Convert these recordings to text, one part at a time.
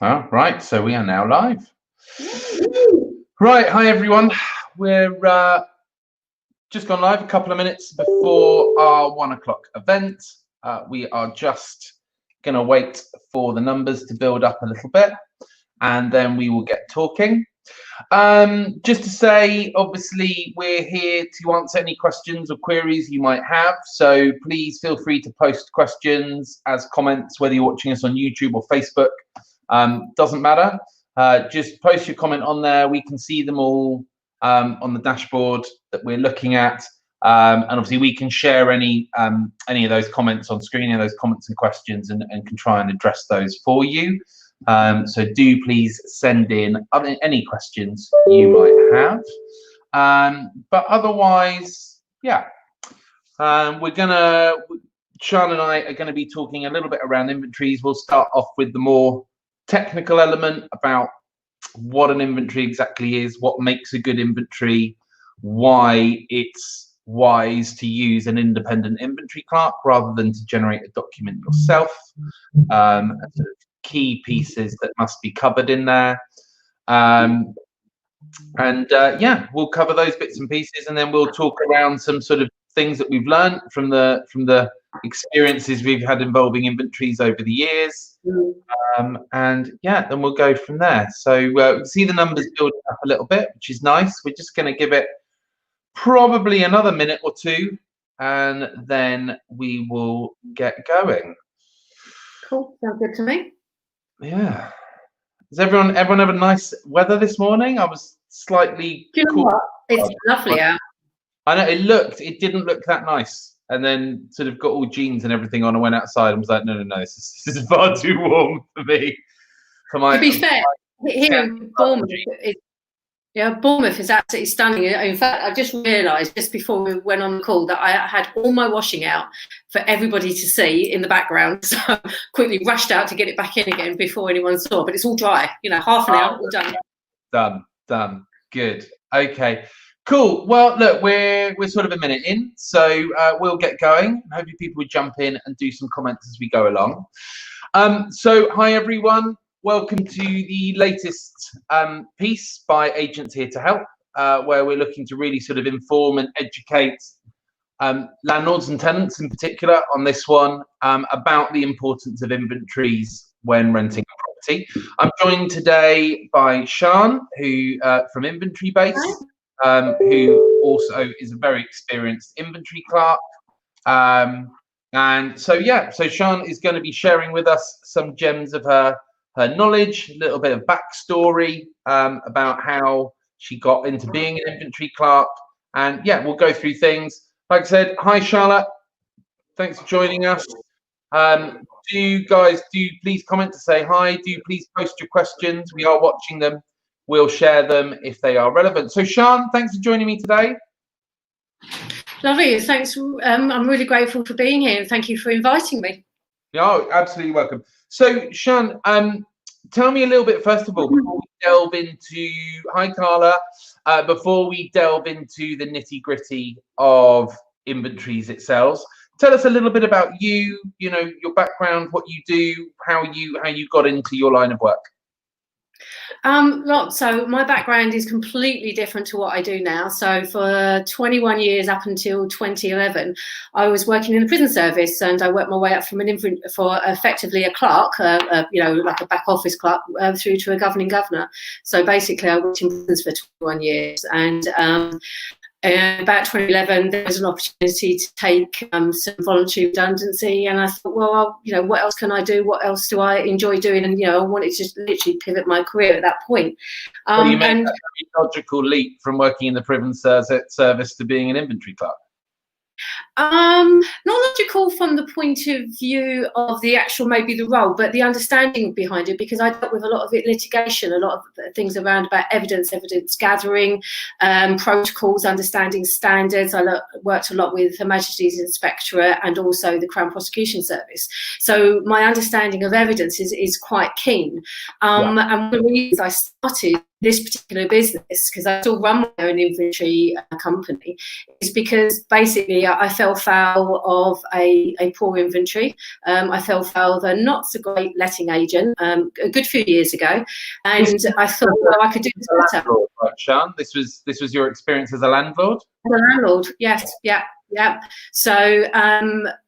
Well, right, so we are now live. Right, hi everyone. We're just gone live a couple of minutes before our 1 o'clock event. We are just going to wait for the numbers to build up a little bit, and then we will get talking. Just to say, obviously, we're here to answer any questions or queries you might have. So please feel free to post questions as comments, whether you're watching us on YouTube or Facebook. Doesn't matter. Just post your comment on there. We can see them all on the dashboard that we're looking at. And obviously we can share any of those comments on screen, any of those comments and questions, and can try and address those for you. So do please send in any questions you might have. But otherwise, yeah, Sean and I are gonna be talking a little bit around inventories. We'll start off with the more technical element about what an inventory exactly is, what makes a good inventory, why it's wise to use an independent inventory clerk rather than to generate a document yourself, and sort of key pieces that must be covered in there. Yeah, we'll cover those bits and pieces, and then we'll talk around some sort of things that we've learned from the experiences we've had involving inventories over the years. And yeah, then we'll go from there. So see the numbers building up a little bit, which is nice. We're just going to give it probably another minute or two, and then we will get going. Cool, sounds good to me. Yeah. Does everyone have a nice weather this morning? I was slightly. Do you know what? It's lovely out. I know it didn't look that nice, and then sort of got all jeans and everything on and went outside and was like, no, this is far too warm for me. To be fair, here in Bournemouth, Bournemouth is absolutely stunning. In fact, I just realised just before we went on the call that I had all my washing out for everybody to see in the background. So I quickly rushed out to get it back in again before anyone saw. But it's all dry. Half an hour, all done. Done. Good. Okay. Cool. Well, look, we're sort of a minute in, so we'll get going. Hopefully, people will jump in and do some comments as we go along. So, hi everyone. Welcome to the latest piece by Agents Here to Help, where we're looking to really sort of inform and educate landlords and tenants in particular on this one about the importance of inventories when renting a property. I'm joined today by Sean, who from Inventory Base, who also is a very experienced inventory clerk. And so Sean is going to be sharing with us some gems of her knowledge, a little bit of backstory about how she got into being an inventory clerk. And yeah, we'll go through things. Like I said, hi Charlotte, thanks for joining us. Do please comment to say hi. Do please post your questions. We are watching them. We'll share them if they are relevant. So Sean, thanks for joining me today. Lovely, thanks. I'm really grateful for being here, and thank you for inviting me. Oh, absolutely welcome. So Sean, tell me a little bit first of all before we delve into Carla. Before we delve into the nitty-gritty of inventories itself, tell us a little bit about you. Your background, what you do, how you got into your line of work. So my background is completely different to what I do now. So for 21 years up until 2011, I was working in the prison service, and I worked my way up from for effectively a clerk, like a back office clerk, through to a governing governor. So basically, I worked in prisons for 21 years, and about 2011, there was an opportunity to take some voluntary redundancy, and I thought, well, what else can I do? What else do I enjoy doing? And I wanted to literally pivot my career at that point. Well, you made a very logical leap from working in the prison service to being an inventory clerk. Not logical from the point of view of the actual, maybe the role, but the understanding behind it, because I dealt with a lot of litigation, a lot of things around about evidence gathering, protocols, understanding standards. I worked a lot with Her Majesty's Inspectorate and also the Crown Prosecution Service. So my understanding of evidence is quite keen. And one of the reasons I started this particular business, because I still run my own inventory company, is because basically I felt fell foul of a poor inventory. I fell foul of a not so great letting agent a good few years ago, and I thought, well, I could do this better. Right, Sian? This was your experience as a landlord? As a landlord, yes, yeah. So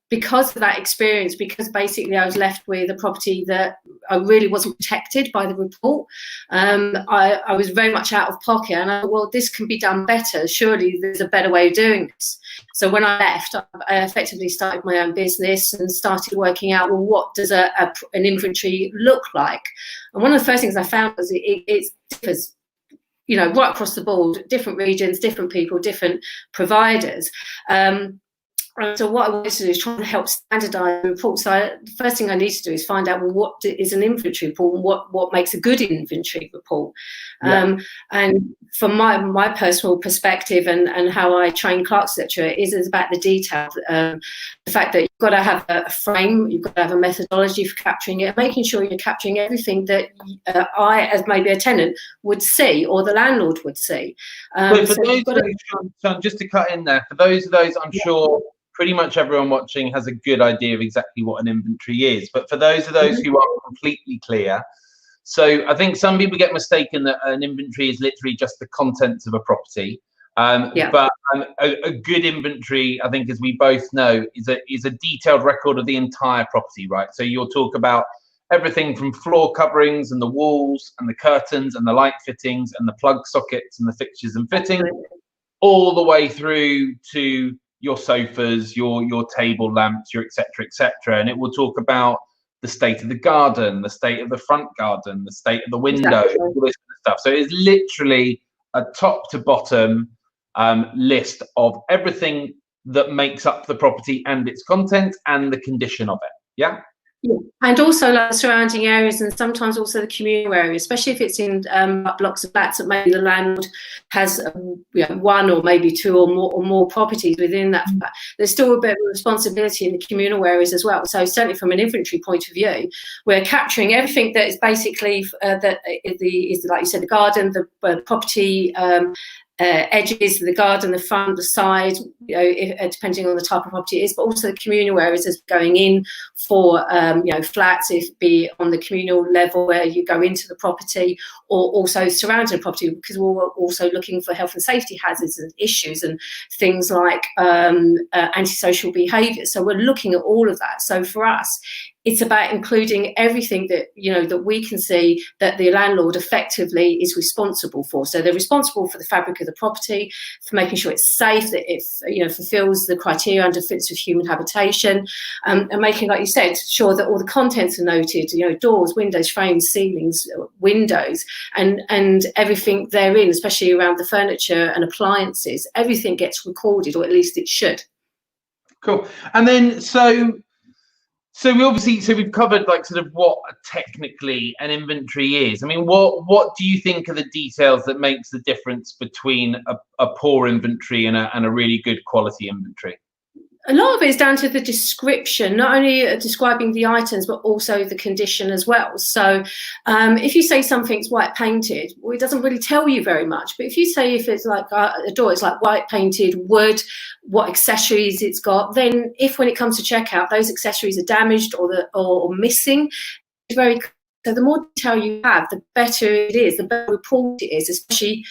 because of that experience, because basically I was left with a property that I really wasn't protected by the report, I was very much out of pocket, and I thought, well, this can be done better. Surely there's a better way of doing this. So when I left, I effectively started my own business and started working out, well, what does an inventory look like? And one of the first things I found was it differs, right across the board, different regions, different people, different providers. So what I wanted to do is try to help standardise the report. So the first thing I need to do is find out, well, what is an inventory report and what makes a good inventory report. Yeah. And from my personal perspective and how I train clerks, etc., is about the detail. The fact that you've got to have a frame, you've got to have a methodology for capturing it, making sure you're capturing everything that I, as maybe a tenant, would see or the landlord would see. So for those, Sean, just to cut in there, for those, I'm sure pretty much everyone watching has a good idea of exactly what an inventory is. But for those who aren't completely clear, so I think some people get mistaken that an inventory is literally just the contents of a property. But a good inventory, I think, as we both know, is a detailed record of the entire property, right? So you'll talk about everything from floor coverings and the walls and the curtains and the light fittings and the plug sockets and the fixtures and fittings, all the way through to your sofas, your table lamps, your etc., and it will talk about the state of the garden, the state of the front garden, the state of the window, all this kind of stuff. So it's literally a top to bottom list of everything that makes up the property and its content and the condition of it. Yeah. Yeah. And also like the surrounding areas and sometimes also the communal areas, especially if it's in blocks of flats that maybe the landlord has one or maybe two or more properties within that flat. There's still a bit of responsibility in the communal areas as well. So certainly from an inventory point of view, we're capturing everything that is basically like you said, the garden, the property edges, the garden, the front, the side, depending on the type of property it is, but also the communal areas as going in for flats, if it be on the communal level where you go into the property, or also surrounding the property, because we're also looking for health and safety hazards and issues and things like antisocial behaviour. So we're looking at all of that. So for us, it's about including everything that that we can see that the landlord effectively is responsible for. So they're responsible for the fabric of the property, for making sure it's safe, that it fulfills the criteria under fits of human habitation, and making, like you said, sure that all the contents are noted. Doors, windows, frames, ceilings, windows, and everything therein, especially around the furniture and appliances. Everything gets recorded, or at least it should. Cool. And then So we've covered like sort of what technically an inventory is. I mean, what do you think are the details that makes the difference between a poor inventory and a really good quality inventory? A lot of it is down to the description, not only describing the items, but also the condition as well. So if you say something's white painted, well, it doesn't really tell you very much. But if you say if it's like a door, it's like white painted wood, what accessories it's got, then if when it comes to checkout, those accessories are damaged or missing, it's very. So the more detail you have, the better it is, the better report it is, especially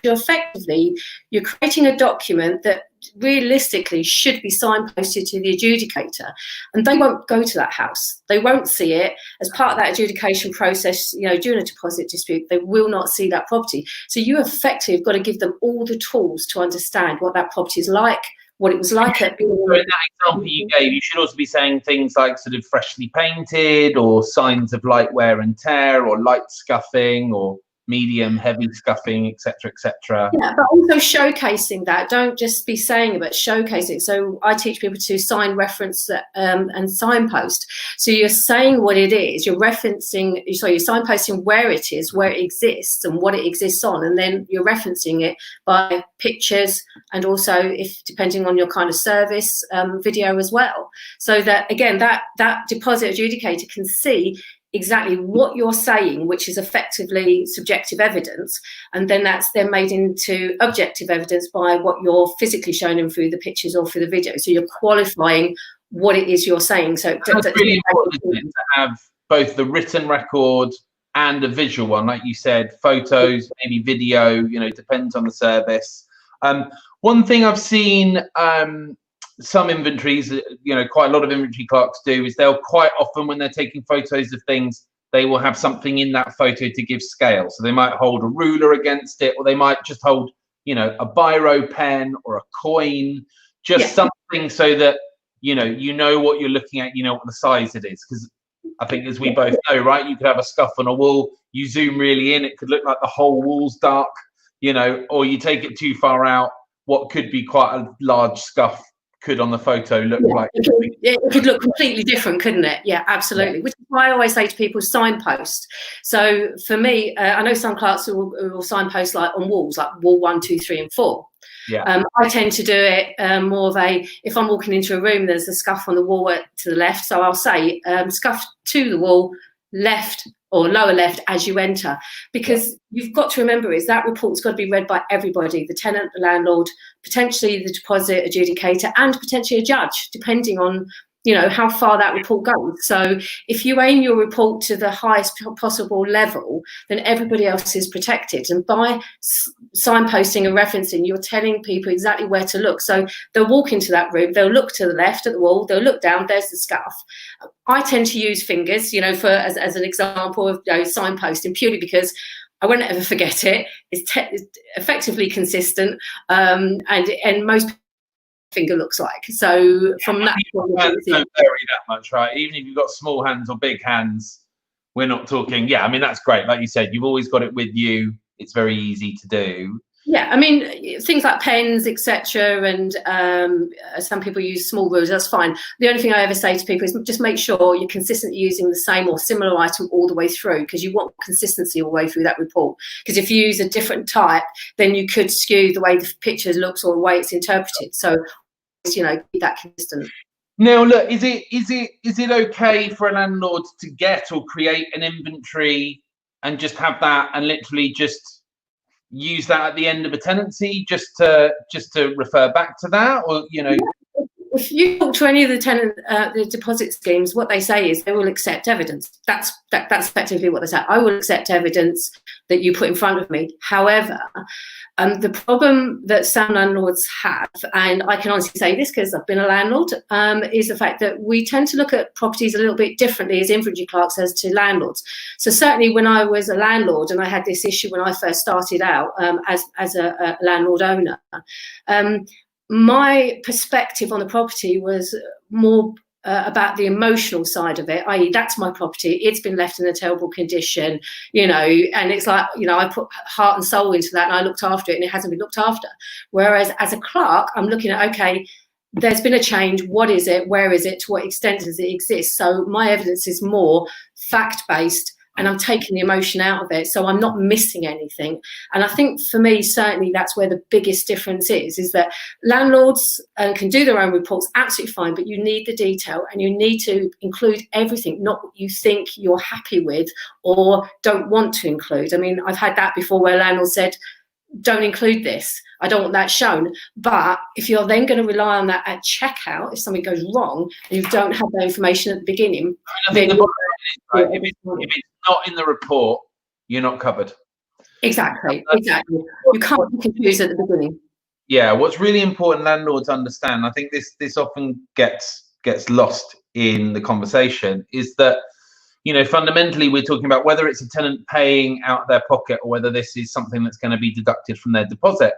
effectively, you're creating a document that realistically should be signposted to the adjudicator, and they won't go to that house. They won't see it as part of that adjudication process. During a deposit dispute, they will not see that property. So you effectively have got to give them all the tools to understand what that property is like, what it was like at. So in that example you gave, you should also be saying things like sort of freshly painted, or signs of light wear and tear, or light scuffing, or medium heavy scuffing, etc. Yeah, but also showcasing that. Don't just be saying it, but showcasing. So I teach people to sign, reference, and signpost. So you're saying what it is, you're referencing, so you're signposting where it is, where it exists, and what it exists on, and then you're referencing it by pictures, and also, if depending on your kind of service, video as well. So that again, that deposit adjudicator can see exactly what you're saying, which is effectively subjective evidence, and then that's then made into objective evidence by what you're physically showing them through the pictures or through the video. So you're qualifying what it is you're saying. So that's really important, isn't it, to have both the written record and a visual one, like you said, photos, maybe video, you know, depends on the service. One thing I've seen some inventories, you know, quite a lot of inventory clerks do, is they'll quite often, when they're taking photos of things, they will have something in that photo to give scale. So they might hold a ruler against it, or they might just hold, you know, a biro pen or a coin, just something so that, you know what you're looking at, you know what the size it is. Because I think, as we both know, right, you could have a scuff on a wall, you zoom really in, it could look like the whole wall's dark, you know, or you take it too far out, what could be quite a large scuff could on the photo look like it could look completely different, couldn't it? Yeah, absolutely. Which is why I always say to people, signpost. So for me, I know some clerks who will signpost like on walls, like wall 1, 2, 3, and 4. I tend to do it more of a, if I'm walking into a room, there's a scuff on the wall to the left, so I'll say scuff to the wall, left or lower left as you enter, because you've got to remember is that report's got to be read by everybody, the tenant, the landlord, potentially the deposit adjudicator, and potentially a judge, depending on, you know, how far that report goes. So if you aim your report to the highest possible level, then everybody else is protected. And by signposting and referencing, you're telling people exactly where to look. So they'll walk into that room, they'll look to the left at the wall, they'll look down, there's the scuff. I tend to use fingers, you know, as an example of, you know, signposting, purely because I won't ever forget it. It's effectively consistent, and most finger looks like. So from that point of view, don't vary that much, right? Even if you've got small hands or big hands, we're not talking. Yeah, I mean, that's great. Like you said, you've always got it with you. It's very easy to do. Yeah, I mean, things like pens, etc., and some people use small rulers. That's fine. The only thing I ever say to people is just make sure you're consistently using the same or similar item all the way through, because you want consistency all the way through that report. Because if you use a different type, then you could skew the way the picture looks or the way it's interpreted. So, you know, keep that consistent. Now, look, is it okay for a landlord to get or create an inventory and just have that and literally just use that at the end of a tenancy, just to refer back to that? Or, you know, if you talk to any of the tenant the deposit schemes, what they say is they will accept evidence. That's effectively what they say. I will accept evidence that you put in front of me. However, the problem that some landlords have, and I can honestly say this because I've been a landlord, is the fact that we tend to look at properties a little bit differently as inventory clerks as to landlords. So certainly when I was a landlord, and I had this issue when I first started out as a landlord owner, my perspective on the property was more about the emotional side of it, i.e. that's my property, it's been left in a terrible condition, you know, and it's like, you know, I put heart and soul into that and I looked after it and it hasn't been looked after. Whereas as a clerk, I'm looking at, okay, there's been a change, what is it, where is it, to what extent does it exist? So my evidence is more fact-based, and I'm taking the emotion out of it, so I'm not missing anything. And I think for me, certainly that's where the biggest difference is that landlords can do their own reports absolutely fine, but you need the detail and you need to include everything, not what you think you're happy with or don't want to include. I mean, I've had that before where landlords said, don't include this, I don't want that shown. But if you're then going to rely on that at checkout, if something goes wrong and you don't have that information at the beginning, then if it's not in the report, you're not covered. Exactly. You can't be confused at the beginning. Yeah, what's really important landlords understand, I think this often gets lost in the conversation, is that, you know, fundamentally we're talking about whether it's a tenant paying out of their pocket or whether this is something that's going to be deducted from their deposit.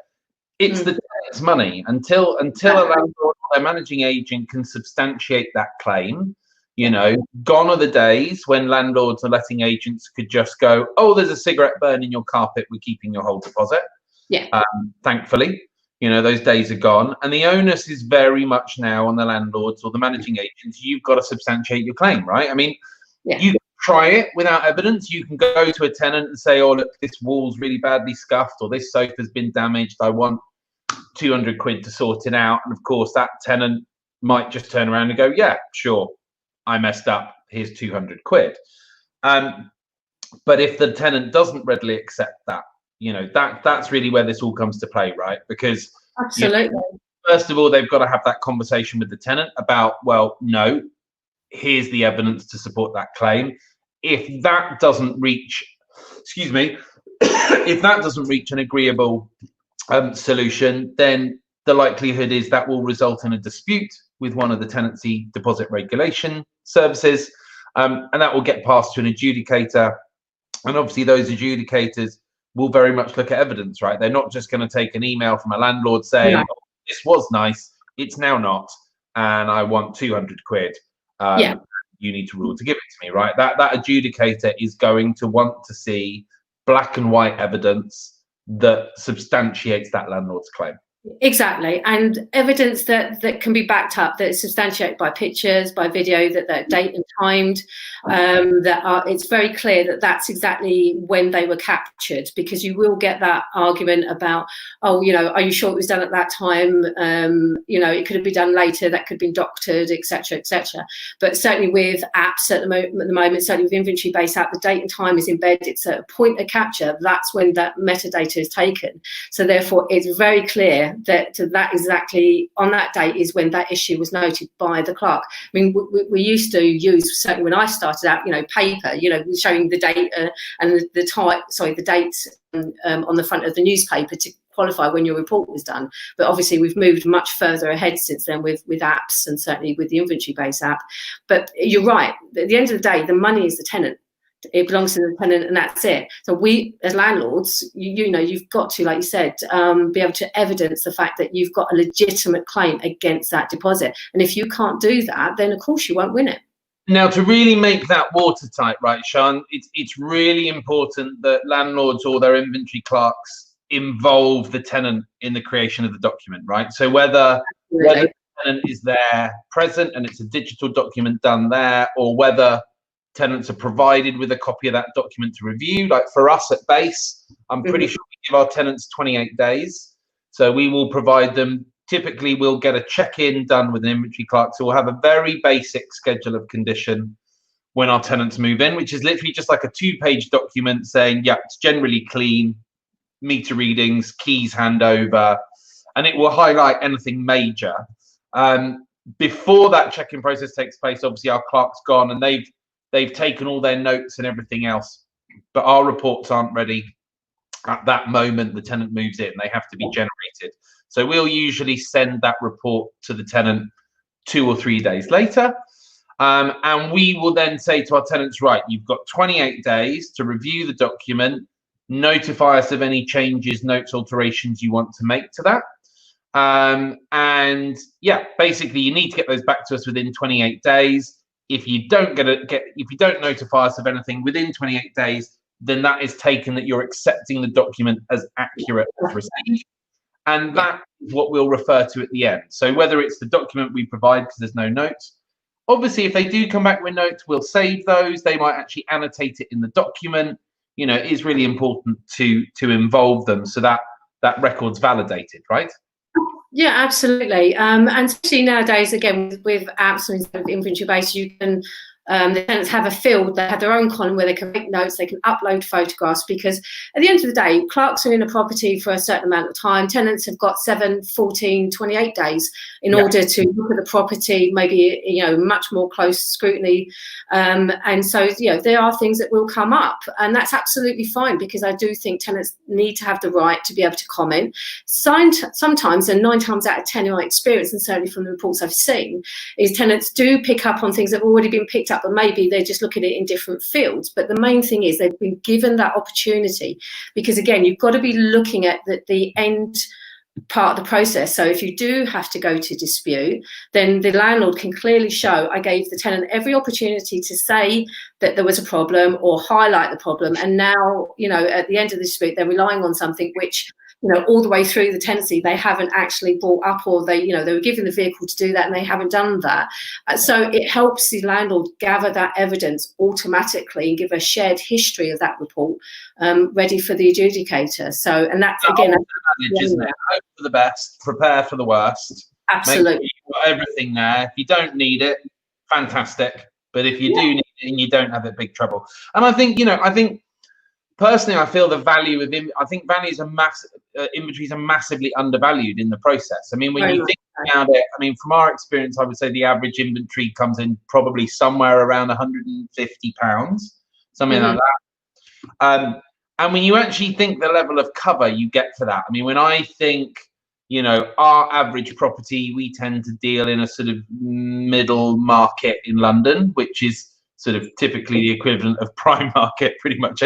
It's the tenant's money. Until a landlord or their managing agent can substantiate that claim, you know, gone are the days when landlords or letting agents could just go, oh, there's a cigarette burn in your carpet, we're keeping your whole deposit. Yeah. Thankfully, you know, those days are gone. And the onus is very much now on the landlords or the managing agents. You've got to substantiate your claim, right? I mean, you can try it without evidence. You can go to a tenant and say, oh, look, this wall's really badly scuffed, or this sofa's been damaged, I want 200 quid to sort it out. And of course, that tenant might just turn around and go, yeah, sure, I messed up, here's 200 quid. But if the tenant doesn't readily accept that, that's really where this all comes to play, right? Because absolutely, first of all, they've got to have that conversation with the tenant about, well, no, here's the evidence to support that claim. If that doesn't reach, excuse me, if that doesn't reach an agreeable solution, then the likelihood is that will result in a dispute with one of the tenancy deposit regulation services, and that will get passed to an adjudicator. And obviously those adjudicators will very much look at evidence, right? They're not just going to take an email from a landlord saying, oh, this was nice, it's now not, and I want 200 quid. You need to rule to give it to me, right? That adjudicator is going to want to see black and white evidence that substantiates that landlord's claim. Exactly, and evidence that can be backed up, that is substantiated by pictures, by video, that they're date and timed, it's very clear that that's exactly when they were captured, because you will get that argument about, oh, are you sure it was done at that time? It could have been done later, that could have been doctored, etc., etc. But certainly with apps at the moment, certainly with inventory-based app, the date and time is embedded. It's a point of capture. That's when that metadata is taken. So therefore, it's very clear that exactly on that date is when that issue was noted by the clerk. I mean, we used to use, certainly when I started out, paper, showing the date and the dates on the front of the newspaper to qualify when your report was done. But obviously we've moved much further ahead since then with apps, and certainly with the inventory-based app. But you're right, at the end of the day, the money is the tenant. It belongs to the tenant, and that's it. So we, as landlords, you've got to, like you said, be able to evidence the fact that you've got a legitimate claim against that deposit. And if you can't do that, then of course you won't win it. Now, to really make that watertight, right, Sean, it's really important that landlords or their inventory clerks involve the tenant in the creation of the document, right? So whether the tenant is there present and it's a digital document done there, or whether tenants are provided with a copy of that document to review. Like for us at Base, I'm pretty sure we give our tenants 28 days. So we will provide them, typically we'll get a check-in done with an inventory clerk. So we'll have a very basic schedule of condition when our tenants move in, which is literally just like a 2-page document saying, yeah, it's generally clean, meter readings, keys handover, and it will highlight anything major. Before that check-in process takes place, obviously our clerk's gone and they've taken all their notes and everything else, but our reports aren't ready at that moment the tenant moves in. They have to be generated. So we'll usually send that report to the tenant 2 or 3 days later. And we will then say to our tenants, right, you've got 28 days to review the document, notify us of any changes, notes, alterations you want to make to that. And yeah, basically you need to get those back to us within 28 days. If you don't if you don't notify us of anything within 28 days, then that is taken that you're accepting the document as accurate as received. And that is what we'll refer to at the end. So whether it's the document we provide because there's no notes, obviously if they do come back with notes, we'll save those. They might actually annotate it in the document. It is really important to involve them so that that record's validated, right? Yeah, absolutely. And especially nowadays, again, with apps and inventory based, you can the tenants have a field, they have their own column where they can make notes, they can upload photographs, because at the end of the day, clerks are in a property for a certain amount of time. Tenants have got 7, 14, 28 days in order to look at the property, maybe, much more close scrutiny. And so, there are things that will come up, and that's absolutely fine, because I do think tenants need to have the right to be able to comment. Sometimes, and 9 times out of 10 in my experience, and certainly from the reports I've seen, is tenants do pick up on things that have already been picked up, but maybe they just look at it in different fields. But the main thing is they've been given that opportunity, because again, you've got to be looking at the end part of the process. So if you do have to go to dispute, then the landlord can clearly show, I gave the tenant every opportunity to say that there was a problem or highlight the problem, and now, at the end of the dispute, they're relying on something which, all the way through the tenancy, they haven't actually brought up, or they were given the vehicle to do that and they haven't done that. So it helps the landlord gather that evidence automatically and give a shared history of that report ready for the adjudicator. So, and that's again, isn't it? Hope for the best, prepare for the worst. Absolutely. Make sure you've got everything there. If you don't need it, fantastic. But if you do need it and you don't have it, big trouble. And I think, personally, I feel the value of inventories are massively undervalued in the process. I mean, when you think about it, I mean, from our experience, I would say the average inventory comes in probably somewhere around £150, something like that. And when you actually think the level of cover you get for that, I mean, when I think, our average property, we tend to deal in a sort of middle market in London, which is sort of typically the equivalent of prime market pretty much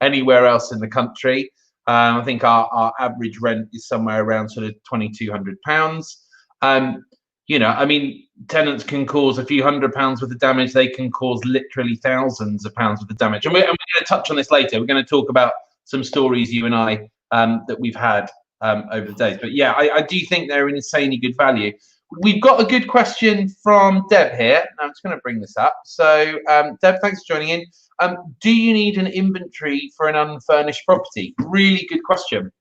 anywhere else in the country. I think our average rent is somewhere around sort of £2,200. I mean, tenants can cause a few £100s worth of damage. They can cause literally thousands of pounds worth of damage. And we're going to touch on this later. We're going to talk about some stories, you and I, that we've had over the days. But yeah, I do think they're an insanely good value. We've got a good question from Deb here. I'm just going to bring this up. So, Deb, thanks for joining in. Do you need an inventory for an unfurnished property? Really good question.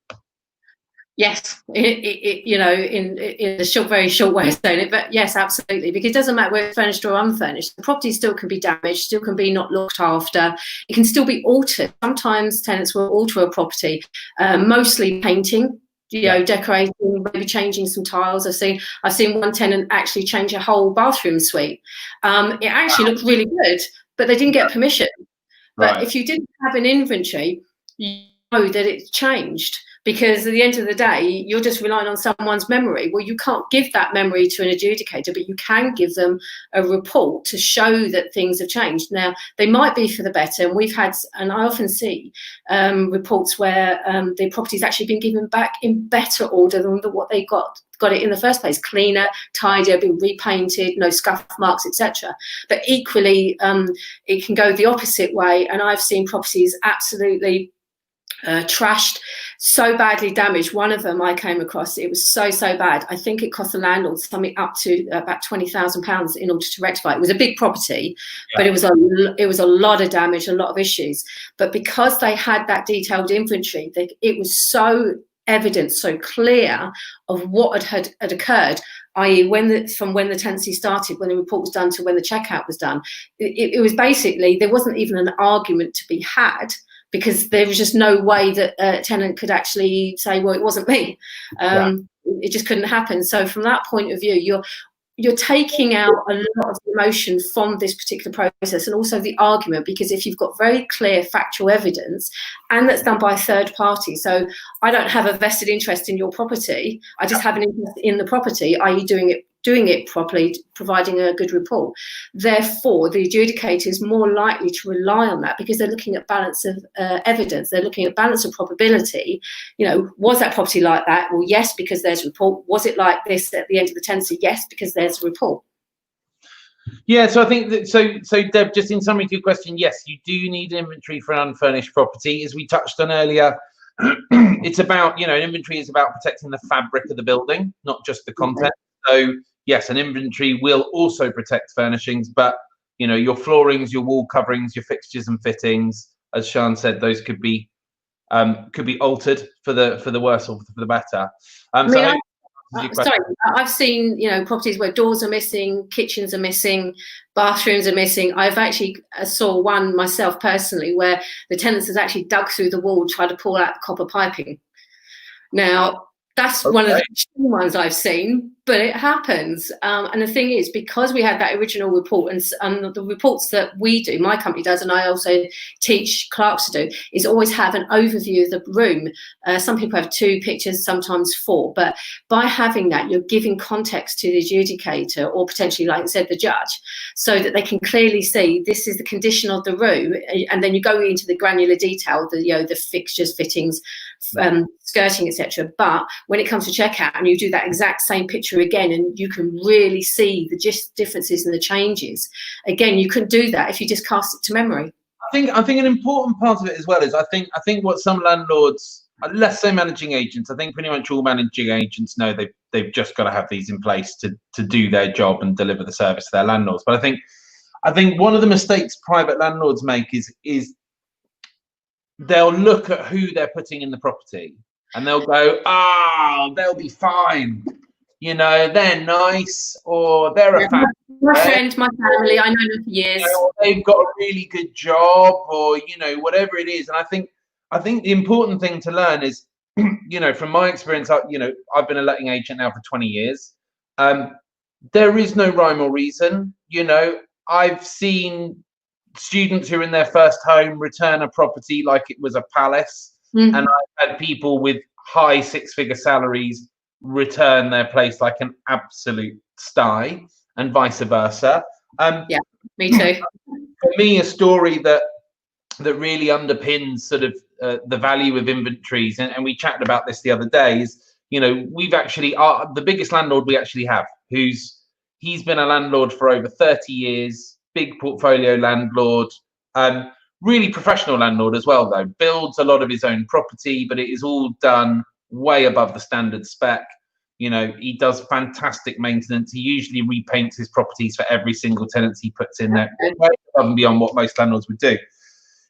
Yes, in a very short way of saying it, but yes, absolutely, because it doesn't matter whether it's furnished or unfurnished. The property still can be damaged, still can be not looked after. It can still be altered. Sometimes tenants will alter a property, mostly painting, decorating, maybe changing some tiles. I've seen one tenant actually change a whole bathroom suite. It actually looked really good, but they didn't get permission. But if you didn't have an inventory, you know that it's changed. Because at the end of the day, you're just relying on someone's memory. Well, you can't give that memory to an adjudicator, but you can give them a report to show that things have changed. Now, they might be for the better, and I often see reports where the property's actually been given back in better order than what they got it in the first place, cleaner, tidier, been repainted, no scuff marks, etc. But equally, it can go the opposite way, and I've seen properties absolutely trashed, so badly damaged. One of them I came across, it was so bad. I think it cost the landlord something up to about £20,000 in order to rectify it. It was a big property, but it was a lot of damage, a lot of issues. But because they had that detailed inventory, it was so evident, so clear of what had occurred, i.e. from when the tenancy started, when the report was done to when the checkout was done. It was basically, there wasn't even an argument to be had, because there was just no way that a tenant could actually say, well, it wasn't me. It just couldn't happen. So from that point of view, you're taking out a lot of emotion from this particular process, and also the argument, because if you've got very clear factual evidence, and that's done by a third party, so I don't have a vested interest in your property, I just have an interest in the property, i.e. doing it properly, providing a good report. Therefore, the adjudicator is more likely to rely on that, because they're looking at balance of evidence. They're looking at balance of probability. Was that property like that? Well, yes, because there's a report. Was it like this at the end of the tenancy? Yes, because there's a report. Yeah, so I think that, so Deb, just in summary to your question, yes, you do need an inventory for an unfurnished property. As we touched on earlier, it's about, an inventory is about protecting the fabric of the building, not just the content. So yes, an inventory will also protect furnishings, but your floorings, your wall coverings, your fixtures and fittings, as Sian said, those could be altered for the worse or for the better. I've seen properties where doors are missing, kitchens are missing, bathrooms are missing. I've actually saw one myself personally where the tenants has actually dug through the wall to try to pull out the copper piping. Now, that's one of the ones I've seen, but it happens. And the thing is, because we had that original report, and the reports that we do, my company does, and I also teach clerks to do, is always have an overview of the room. Some people have 2 pictures, sometimes 4. But by having that, you're giving context to the adjudicator, or potentially, like I said, the judge, so that they can clearly see this is the condition of the room. And then you go into the granular detail, the fixtures, fittings, skirting, etc. But when it comes to checkout, and you do that exact same picture again, and you can really see the differences and the changes, again, you couldn't do that if you just cast it to memory. I think an important part of it as well is I think what some landlords, less so managing agents, I think pretty much all managing agents know they've just got to have these in place to do their job and deliver the service to their landlords. But I think one of the mistakes private landlords make is they'll look at who they're putting in the property and they'll go, they'll be fine. you know, they're nice, or they're a family. My friend, my family, I know them for years. You know, they've got a really good job, or, you know, whatever it is. And I think the important thing to learn is, you know, from my experience, you know, I've been a letting agent now for 20 years. There is no rhyme or reason. You know, I've seen students who are in their first home return a property like it was a palace. And I've had people with high six-figure salaries return their place like an absolute sty, and vice versa. Yeah, me too. For me, a story that really underpins sort of the value of Inventories, and we chatted about this the other day, is, you know, we've actually the biggest landlord we actually have, he's been a landlord for over 30 years, big portfolio landlord, really professional landlord as well, though, builds a lot of his own property, but it is all done way above the standard spec. You know, he does fantastic maintenance. He usually repaints his properties for every single tenancy he puts in there, way above and beyond what most landlords would do.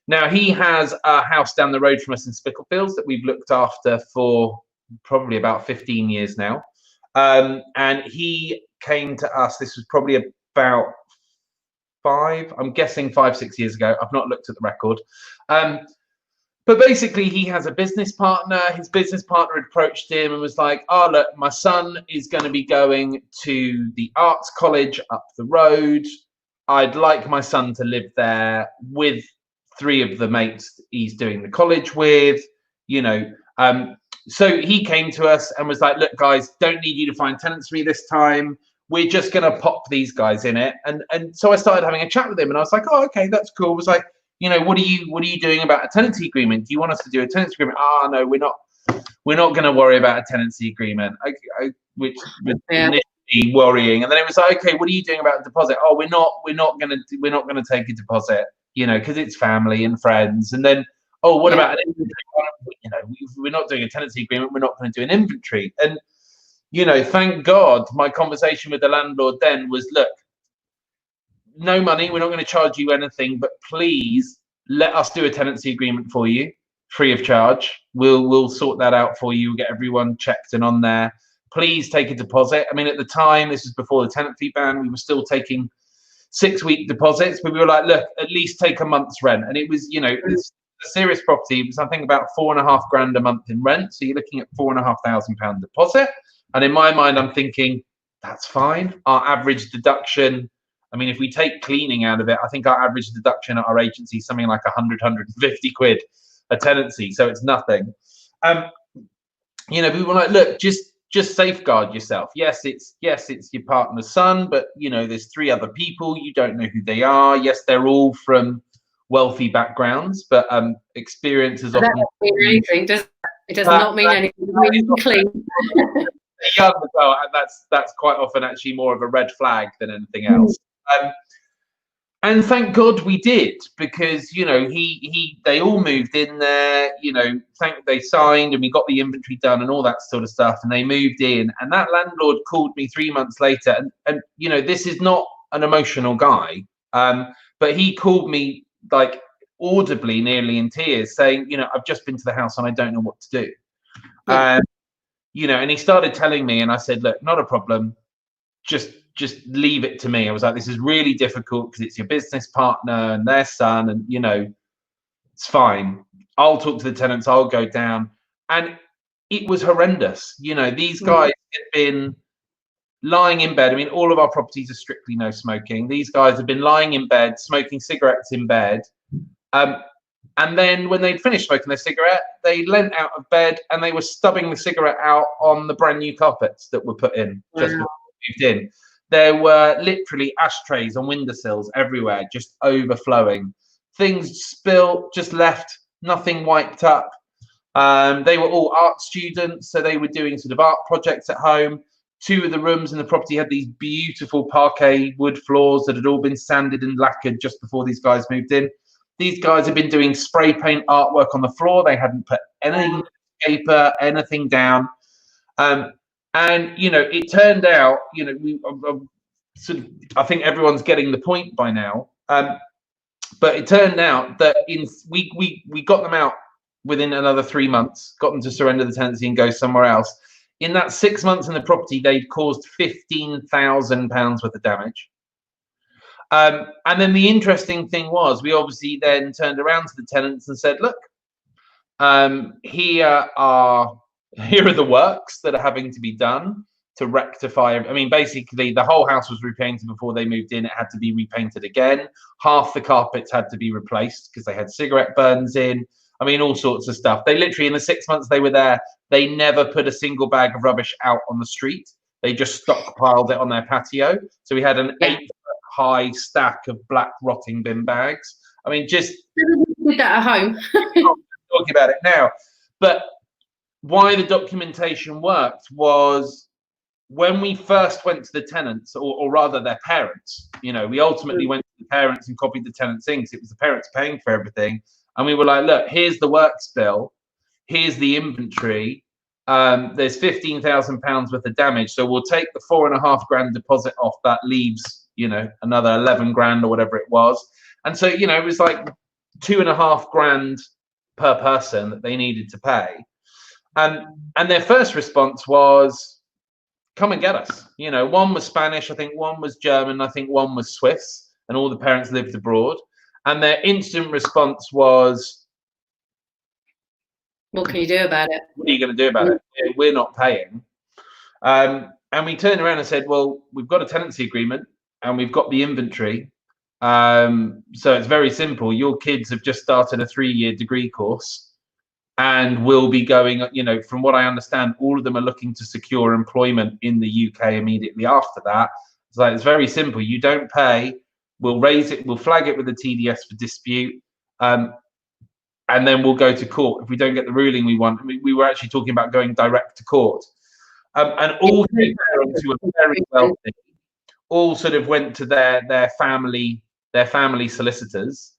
Now, he has a house down the road from us in Spitalfields that we've looked after for probably about 15 years now. And he came to us, this was probably about 5-6 years ago. I've not looked at the record. But basically, he has a business partner. His business partner approached him and was like, oh, look, my son is going to be going to the arts college up the road. I'd like my son to live there with 3 of the mates he's doing the college with, you know. So he came to us and was like, look, guys, don't need you to find tenants for me this time. We're just going to pop these guys in it. And so I started having a chat with him, and I was like, oh, okay, that's cool. I was like, you know, what are you doing about a tenancy agreement? Do you want us to do a tenancy agreement? No, we're not going to worry about a tenancy agreement, which was initially worrying. And then it was like, okay, what are you doing about a deposit? Oh, we're not going to take a deposit, you know, because it's family and friends. And then, oh, what about an inventory? You know, we're not doing a tenancy agreement. We're not going to do an inventory. And, you know, thank God, my conversation with the landlord then was, look, no money, we're not going to charge you anything, but please let us do a tenancy agreement for you free of charge. We'll sort that out for you. We'll get everyone checked and on there. Please take a deposit. I mean, at the time, this was before the tenant fee ban, we were still taking 6-week deposits, but we were like, look, at least take a month's rent. And it was, you know, it's a serious property. It was, I think, about £4,500 a month in rent. So you're looking at £4,500 deposit. And in my mind, I'm thinking, that's fine. Our average deduction, I mean, if we take cleaning out of it, I think our average deduction at our agency is something like 150 quid a tenancy. So it's nothing. You know, we were like, look, just safeguard yourself. Yes, it's your partner's son, but, you know, there's 3 other people. You don't know who they are. Yes, they're all from wealthy backgrounds, but experience is often. That doesn't mean anything. It does not mean anything. It means clean. Young as well, and that's quite often actually more of a red flag than anything else. And thank God we did, because, you know, they all moved in there, you know, they signed and we got the inventory done and all that sort of stuff, and they moved in. And that landlord called me 3 months later, and you know, this is not an emotional guy, but he called me like audibly, nearly in tears, saying, you know, I've just been to the house and I don't know what to do. You know, and he started telling me, and I said, look, not a problem, just leave it to me. I was like, this is really difficult because it's your business partner and their son, and, you know, it's fine. I'll talk to the tenants, I'll go down. And it was horrendous. You know, these guys had been lying in bed. I mean, all of our properties are strictly no smoking. These guys have been lying in bed, smoking cigarettes in bed. And then when they'd finished smoking their cigarette, they leant out of bed and they were stubbing the cigarette out on the brand new carpets that were put in just before we moved in. There were literally ashtrays on windowsills everywhere, just overflowing. Things spilt, just left, nothing wiped up. They were all art students, so they were doing sort of art projects at home. 2 of the rooms in the property had these beautiful parquet wood floors that had all been sanded and lacquered just before these guys moved in. These guys had been doing spray paint artwork on the floor. They hadn't put any paper, anything down. And, you know, it turned out, you know, I think everyone's getting the point by now. But it turned out that we got them out within another 3 months, got them to surrender the tenancy and go somewhere else. In that 6 months in the property, they'd caused £15,000 worth of damage. And then the interesting thing was, we obviously then turned around to the tenants and said, look, here are the works that are having to be done to rectify. I mean, basically, the whole house was repainted before they moved in. It had to be repainted again. Half the carpets had to be replaced because they had cigarette burns in. I mean, all sorts of stuff. They literally, in the 6 months they were there, they never put a single bag of rubbish out on the street. They just stockpiled it on their patio. So we had an 8-foot-high stack of black rotting bin bags. I mean, just did that at home. talking about it now. But why the documentation worked was, when we first went to the tenants, or rather their parents, you know, we ultimately went to the parents and copied the tenants in, because it was the parents paying for everything. And we were like, look, here's the works bill, here's the inventory. There's £15,000 worth of damage. So we'll take the £4.5 grand deposit off. That leaves, you know, another 11 grand or whatever it was. And so, you know, it was like 2.5 grand per person that they needed to pay. And their first response was, come and get us. You know, one was Spanish, I think one was German, I think one was Swiss, and all the parents lived abroad. And their instant response was, what can you do about it? What are you going to do about it? We're not paying. And we turned around and said, well, we've got a tenancy agreement and we've got the inventory. So it's very simple. Your kids have just started a 3-year degree course and will be going, you know, from what I understand, all of them are looking to secure employment in the UK immediately after that. So it's very simple. You don't pay, we'll raise it, we'll flag it with the TDS for dispute. And then we'll go to court. If we don't get the ruling we want, we were actually talking about going direct to court. And all three parents who are very wealthy all sort of went to their family solicitors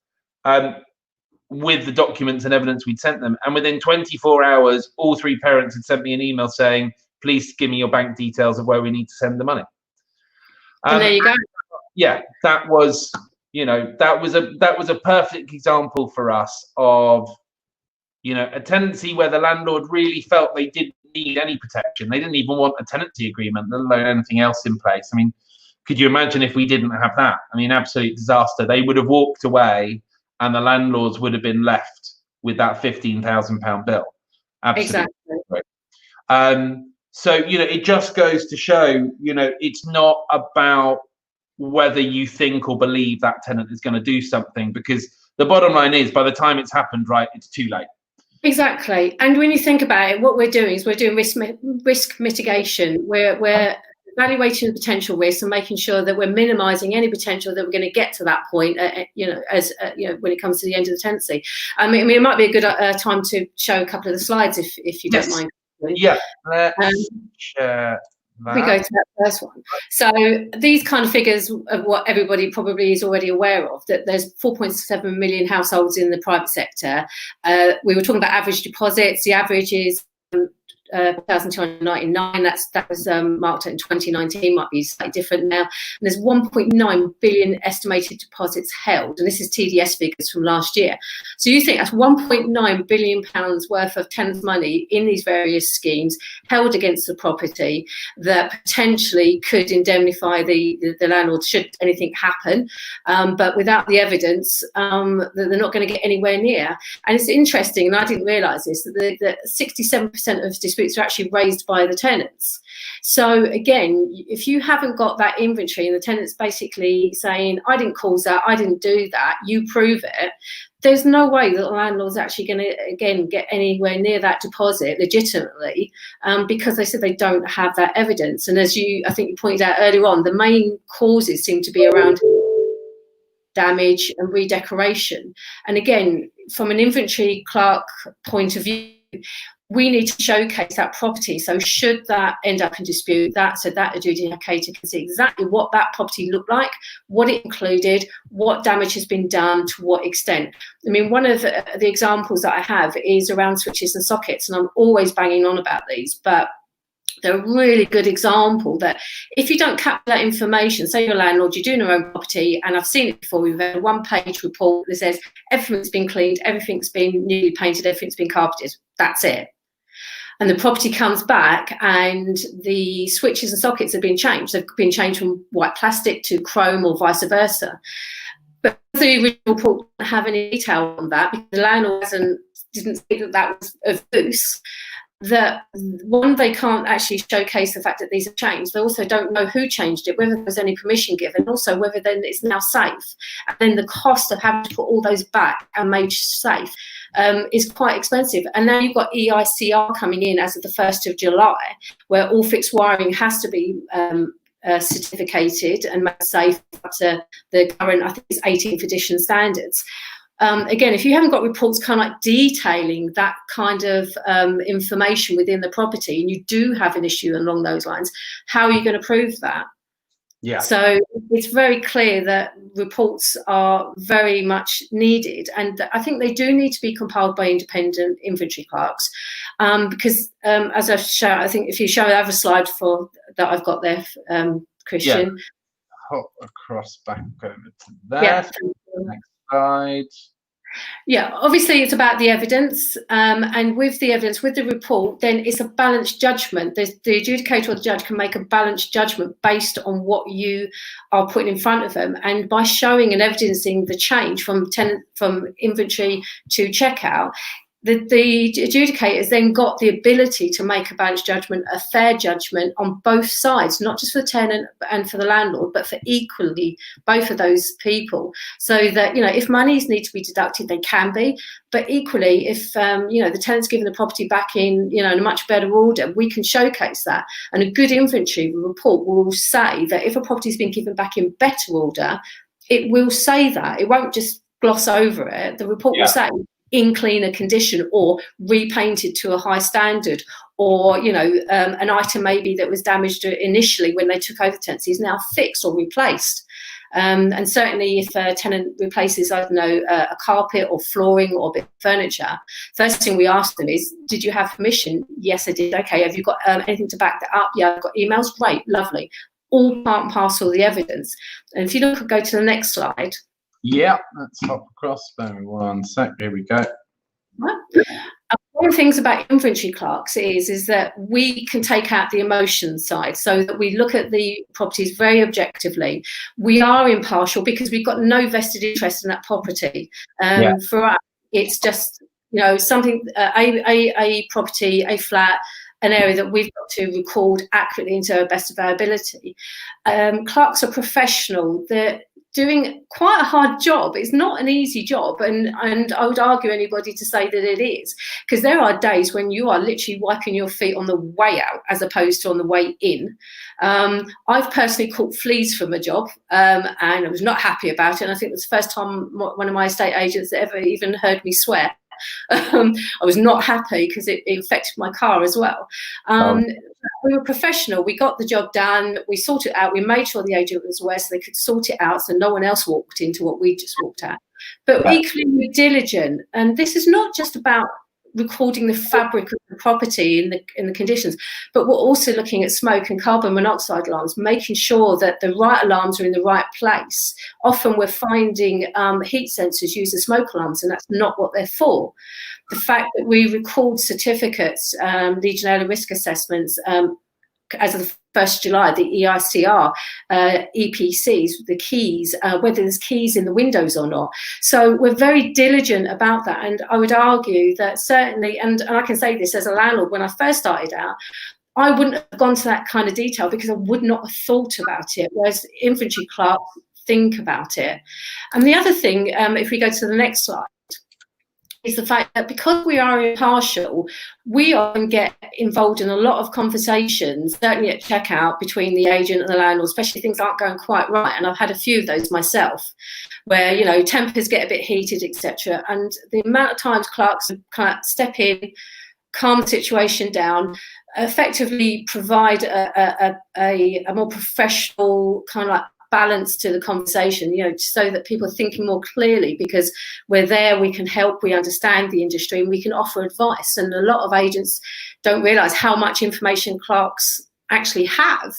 with the documents and evidence we'd sent them. And within 24 hours, all three parents had sent me an email saying, please give me your bank details of where we need to send the money. And there you go. Yeah, that was, you know, that was a perfect example for us of, you know, a tenancy where the landlord really felt they didn't need any protection. They didn't even want a tenancy agreement, let alone anything else in place. I mean, could you imagine if we didn't have that? I mean, absolute disaster. They would have walked away and the landlords would have been left with that £15,000 bill. Absolutely. Exactly. So, you know, it just goes to show, you know, it's not about whether you think or believe that tenant is going to do something, because the bottom line is, by the time it's happened, right, it's too late. Exactly. And when you think about it, what we're doing is we're doing risk mitigation. We're evaluating the potential risks and making sure that we're minimizing any potential that we're going to get to that point, you know, as you know, when it comes to the end of the tenancy. I mean, it might be a good time to show a couple of the slides if you don't mind. Yeah, let's share that. We go to that first one. So these kind of figures of what everybody probably is already aware of, that there's 4.7 million households in the private sector. We were talking about average deposits. The average is 1,299. That was marked in 2019, might be slightly different now. And there's 1.9 billion estimated deposits held, and this is TDS figures from last year. So you think that's 1.9 billion pounds worth of tenants' money in these various schemes held against the property that potentially could indemnify the landlord should anything happen, but without the evidence, they're not going to get anywhere near. And it's interesting, and I didn't realise this, that 67% of disputes are actually raised by the tenants. So again, if you haven't got that inventory and the tenant's basically saying, I didn't cause that, I didn't do that, you prove it, there's no way that the landlord's actually going to, again, get anywhere near that deposit legitimately, because they said they don't have that evidence. And as I think you pointed out earlier on, the main causes seem to be around damage and redecoration. And again, from an inventory clerk point of view, we need to showcase that property. So should that end up in dispute, that adjudicator can see exactly what that property looked like, what it included, what damage has been done, to what extent. I mean, one of the examples that I have is around switches and sockets, and I'm always banging on about these, but they're a really good example that if you don't capture that information, say you're a landlord, you're doing your own property, and I've seen it before, we've had a one-page report that says everything's been cleaned, everything's been newly painted, everything's been carpeted, that's it. and the property comes back and the switches and sockets have been changed. They've been changed from white plastic to chrome or vice versa. But the original report doesn't have any detail on that because the landlord didn't think that that was of use. That one, they can't actually showcase the fact that these have changed. They also don't know who changed it, whether there's any permission given, also whether then it's now safe. And then the cost of having to put all those back and made safe is quite expensive. And now you've got EICR coming in as of the 1st of July, where all fixed wiring has to be certificated and made safe up to the current, I think it's 18th edition standards. Again, if you haven't got reports kind of like detailing that kind of information within the property, and you do have an issue along those lines, how are you going to prove that? Yeah. So it's very clear that reports are very much needed, and I think they do need to be compiled by independent inventory clerks, because as I've shown, I think if you show the other slide for that I've got there, Christian. Yeah. Hop across back over to that. Yeah. Next slide. Yeah, obviously it's about the evidence, and with the evidence, with the report, then it's a balanced judgment. The adjudicator or the judge can make a balanced judgment based on what you are putting in front of them, and by showing and evidencing the change from inventory to checkout, the adjudicators then got the ability to make a balanced judgment, a fair judgment on both sides, not just for the tenant and for the landlord, but for equally both of those people. So that, you know, if monies need to be deducted, they can be, but equally, if the tenant's given the property back in, in a much better order, we can showcase that. And a good inventory report will say that if a property's been given back in better order, it will say that. It won't just gloss over it. The report will say in cleaner condition, or repainted to a high standard, or an item maybe that was damaged initially when they took over tenancy is now fixed or replaced. And certainly if a tenant replaces, I don't know, a carpet or flooring or a bit of furniture, first thing we ask them is, did you have permission? Yes, I did. Okay, have you got anything to back that up? Yeah, I've got emails. Great, lovely. All part and parcel of the evidence. And if you go to the next slide. Yeah, let's hop across. Bear with me 1 sec. Here we go. One of the things about inventory clerks is that we can take out the emotion side, so that we look at the properties very objectively. We are impartial because we've got no vested interest in that property. For us, it's just something, a property, a flat, an area that we've got to record accurately into the best of our ability. Clerks are professional. They're doing quite a hard job. It's not an easy job, and I would argue anybody to say that it is, because there are days when you are literally wiping your feet on the way out as opposed to on the way in. I've personally caught fleas from a job, and I was not happy about it, and I think it was the first time one of my estate agents ever even heard me swear. I was not happy because it affected my car as well. We were professional. We got the job done. We sorted it out. We made sure the agent was aware so they could sort it out, so no one else walked into what we just walked at. But equally, we're diligent. And this is not just about recording the fabric of the property in the conditions, but we're also looking at smoke and carbon monoxide alarms, making sure that the right alarms are in the right place. Often we're finding heat sensors use as smoke alarms, and that's not what they're for. The fact that we record certificates, Legionella risk assessments, as of the 1st of July, the EICR, EPCs, the keys, whether there's keys in the windows or not. So we're very diligent about that. And I would argue that certainly, and I can say this as a landlord, when I first started out, I wouldn't have gone to that kind of detail because I would not have thought about it, whereas inventory clerks think about it. And the other thing, if we go to the next slide, is the fact that because we are impartial, we often get involved in a lot of conversations, certainly at checkout, between the agent and the landlord, especially if things aren't going quite right. And I've had a few of those myself, where, tempers get a bit heated, etc. And the amount of times clerks kind of step in, calm the situation down, effectively provide a more professional kind of like balance to the conversation, so that people are thinking more clearly, because we're there, we can help, we understand the industry, and we can offer advice. And a lot of agents don't realise how much information clerks actually have.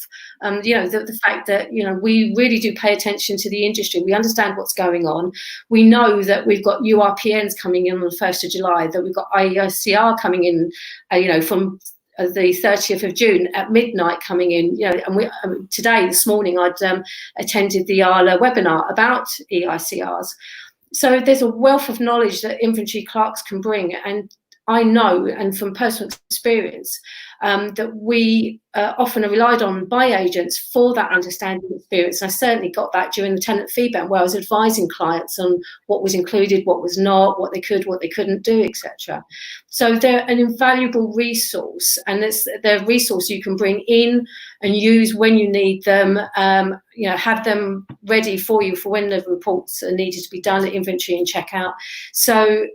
You know, the fact that, you know, we really do pay attention to the industry. We understand what's going on. We know that we've got URPNs coming in on the 1st of July, that we've got IEICR coming in, you know, from the 30th of June at midnight coming in, you know, and today, this morning, I'd attended the ALA webinar about EICRs. So there's a wealth of knowledge that inventory clerks can bring, and I know, and from personal experience, that we often are relied on by agents for that understanding experience. And I certainly got that during the tenant feedback, where I was advising clients on what was included, what was not, what they could, what they couldn't do, etc. So they're an invaluable resource, and they're a resource you can bring in and use when you need them. You know, have them ready for you for when the reports are needed to be done at inventory and checkout. So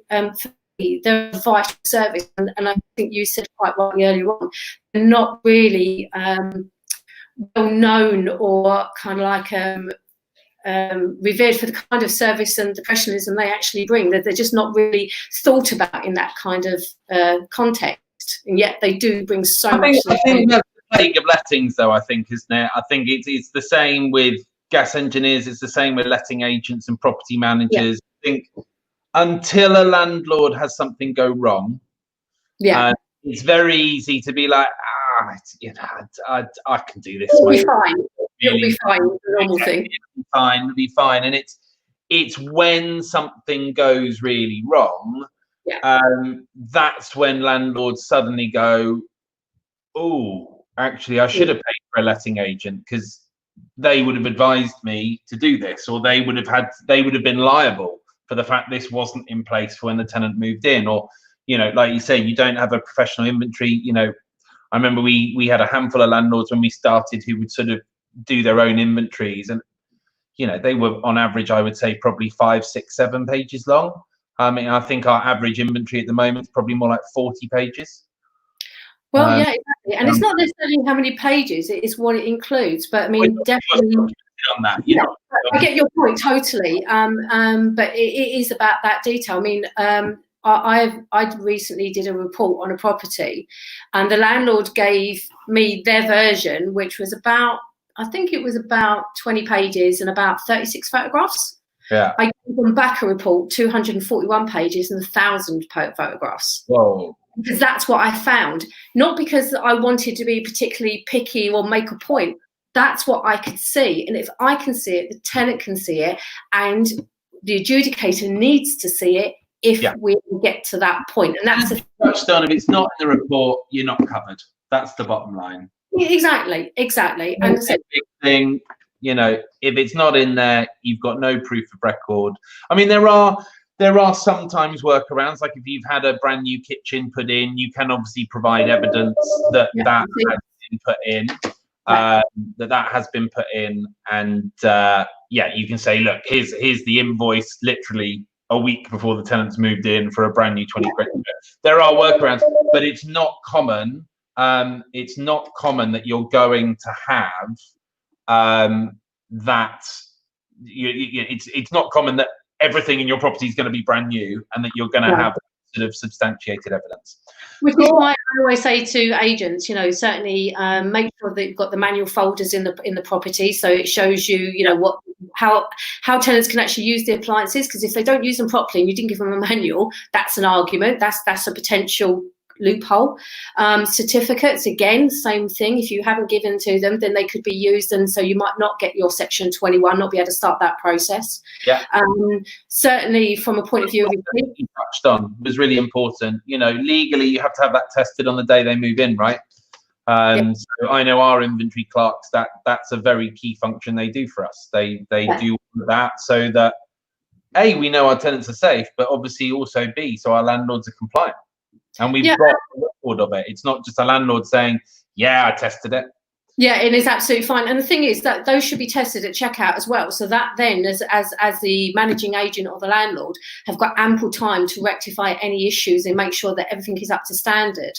they're a vital service, and I think you said quite rightly earlier on, they're not really well known or kind of like revered for the kind of service and the professionalism they actually bring. They're just not really thought about in that kind of context, and yet they do bring so much. I think that's the plague of lettings, though. I think, isn't it? I think it's the same with gas engineers. It's the same with letting agents and property managers. Yeah. I think until a landlord has something go wrong, it's very easy to be like, you know, I can do this. It'll be fine. It'll be fine. It's a normal thing. It'll be fine. And it's when something goes really wrong, that's when landlords suddenly go, oh, actually, I should have paid for a letting agent, because they would have advised me to do this, or they would have been liable for the fact this wasn't in place for when the tenant moved in. Or, you know, like you say, you don't have a professional inventory. You know, I remember we had a handful of landlords when we started who would sort of do their own inventories, and, you know, they were on average, I would say, probably 5, 6, 7 pages long. I mean, I think our average inventory at the moment is probably more like 40 pages. Well, yeah, exactly. And it's not necessarily how many pages, it's what it includes. But I mean, definitely on that, you know. I get your point totally. But it is about that detail. I mean, I recently did a report on a property, and the landlord gave me their version, which was about, I think it was about 20 pages and about 36 photographs. Yeah. I gave them back a report, 241 pages and 1,000 photographs. Whoa. Because that's what I found. Not because I wanted to be particularly picky or make a point. That's what I could see. And if I can see it, the tenant can see it, and the adjudicator needs to see it if we get to that point. And that's touched on. If it's not in the report, you're not covered. That's the bottom line. Exactly. And the big thing, you know, if it's not in there, you've got no proof of record. I mean, there are sometimes workarounds. Like if you've had a brand new kitchen put in, you can obviously provide evidence that has been put in. That has been put in, and you can say, look, here's the invoice literally a week before the tenants moved in for a brand new 20 grand. There are workarounds, but it's not common. It's not common that you're going to have that. It's not common that everything in your property is going to be brand new, and that you're going to have sort of substantiated evidence. Which is why I always say to agents, you know, certainly make sure that you've got the manual folders in the property, so it shows you, you know, how tenants can actually use the appliances. Because if they don't use them properly and you didn't give them a manual, that's an argument. That's a potential loophole. Certificates, again, same thing. If you haven't given to them, then they could be used, and so you might not get your section 21, not be able to start that process. Certainly from a point of view of you touched on was really important. You know, legally you have to have that tested on the day they move in, right? So I know our inventory clerks, that's a very key function they do for us. They do that so that A, we know our tenants are safe, but obviously also B, so our landlords are compliant. And we've got a record of it. It's not just a landlord saying, yeah, I tested it. Yeah, it is absolutely fine. And the thing is that those should be tested at checkout as well. So that then, as the managing agent or the landlord, have got ample time to rectify any issues and make sure that everything is up to standard.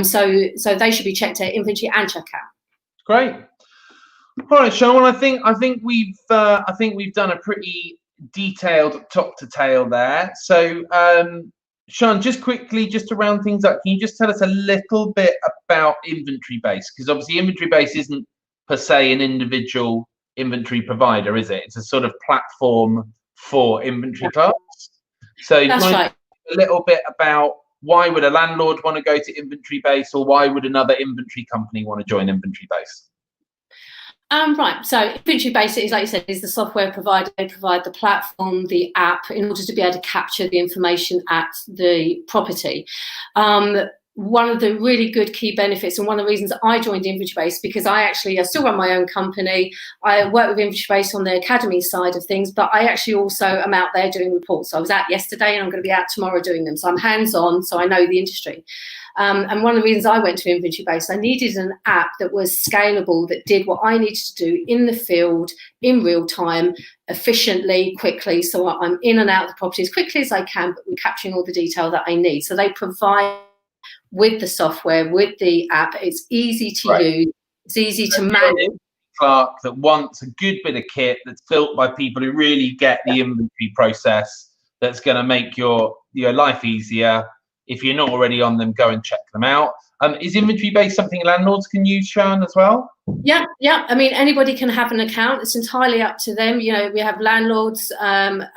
So they should be checked at inventory and checkout. Great. All right, Sean. I think we've done a pretty detailed top to tail there. So Sean, just quickly, just to round things up, can you just tell us a little bit about inventory base? Because obviously inventory base isn't per se an individual inventory provider, is it? It's a sort of platform for inventory clerks. So That's right. A little bit about why would a landlord want to go to inventory base, or why would another inventory company want to join inventory base? Right, so Inventory Base is, like you said, is the software provider. They provide the platform, the app, in order to be able to capture the information at the property. One of the really good key benefits, and one of the reasons I joined Inventory Base, because I still run my own company. I work with Inventory Base on the academy side of things, but I actually also am out there doing reports. So I was out yesterday and I'm going to be out tomorrow doing them. So I'm hands-on, so I know the industry. And one of the reasons I went to Inventory Base, I needed an app that was scalable, that did what I needed to do in the field, in real time, efficiently, quickly. So I'm in and out of the property as quickly as I can, but we're capturing all the detail that I need. So they provide with the software, with the app. It's easy to use. It's easy to manage. Clerk that wants a good bit of kit that's built by people who really get the inventory process, that's going to make your life easier. If you're not already on them, go and check them out. Is Inventory Base something landlords can use, Sean, as well? Yeah. I mean, anybody can have an account. It's entirely up to them. You know, we have landlords,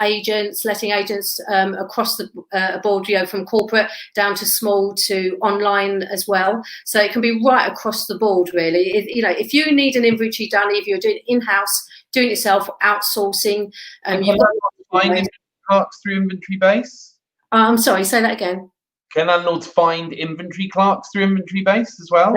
agents, letting agents across the board, you know, from corporate down to small to online as well. So it can be right across the board, really. You know, if you need an inventory done, if you're doing in-house, doing it yourself, outsourcing, you've got to find inventory clerks through Inventory Base. I'm sorry, say that again. Can landlords find inventory clerks through Inventory Base as well?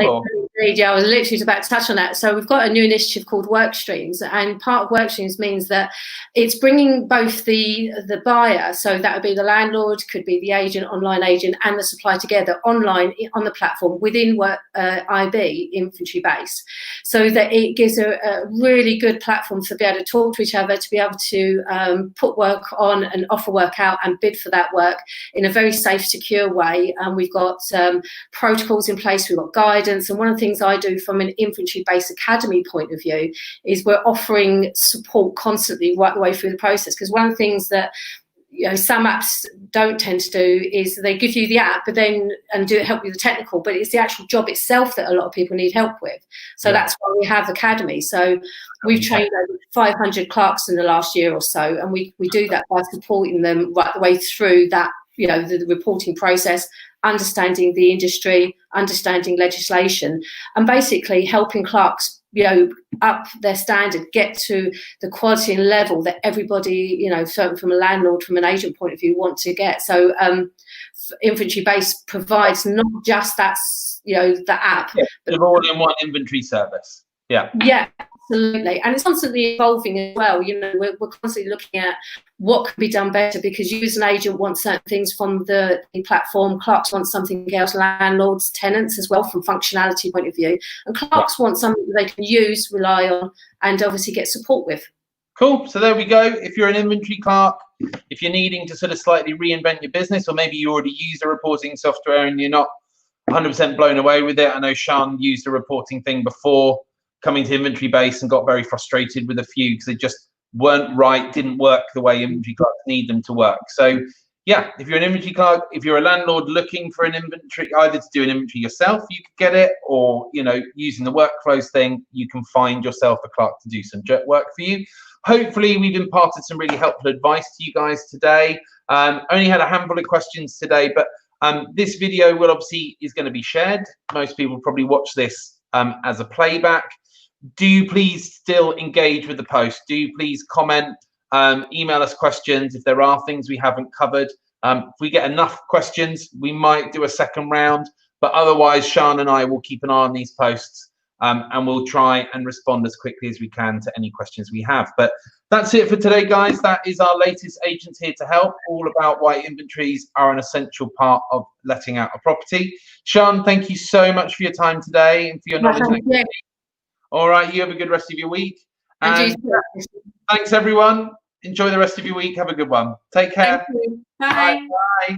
Yeah, I was literally about to touch on that. So we've got a new initiative called work streams, and part of work streams means that it's bringing both the buyer, so that would be the landlord, could be the agent, online agent, and the supplier together online on the platform within IB, Inventory Base, so that it gives a really good platform to be able to talk to each other, to be able to put work on and offer work out and bid for that work in a very safe, secure way. And we've got protocols in place, we've got guidance, and one of the things I do from an inventory-based academy point of view is we're offering support constantly right the way through the process. Because one of the things that, you know, some apps don't tend to do is they give you the app, but then help you with the technical, but it's the actual job itself that a lot of people need help with. So that's why we have academy. So we've trained over 500 clerks in the last year or so, and we do that by supporting them right the way through that, you know, the reporting process, understanding the industry, understanding legislation, and basically helping clerks, you know, up their standard, get to the quality and level that everybody, you know, from a landlord, from an agent point of view, want to get. So Inventory Base provides not just that, you know, the app, but all-in-one inventory service. Yeah, absolutely. And it's constantly evolving as well. You know, we're constantly looking at what can be done better, because you as an agent want certain things from the platform, clerks want something else, landlords, tenants as well, from functionality point of view, and clerks want something that they can use, rely on, and obviously get support with. Cool. So there we go. If you're an inventory clerk, if you're needing to sort of slightly reinvent your business, or maybe you already use a reporting software and you're not 100% blown away with it. I know Sean used a reporting thing before coming to Inventory Base and got very frustrated with a few because they just weren't right, didn't work the way inventory clerks need them to work. So yeah, if you're an inventory clerk, if you're a landlord looking for an inventory, either to do an inventory yourself, you could get it, or, you know, using the workflows thing, you can find yourself a clerk to do some work for you. Hopefully we've imparted some really helpful advice to you guys today. Only had a handful of questions today, but this video is going to be shared. Most people probably watch this as a playback. Do please still engage with the post. Do please comment, email us questions if there are things we haven't covered. If we get enough questions, we might do a second round, but otherwise Sean and I will keep an eye on these posts, and we'll try and respond as quickly as we can to any questions we have. But that's it for today, guys. That is our latest Agents Here to Help, all about why inventories are an essential part of letting out a property. Sean, thank you so much for your time today and for your knowledge. All right, you have a good rest of your week. And thanks, everyone. Enjoy the rest of your week. Have a good one. Take care. Bye. Bye.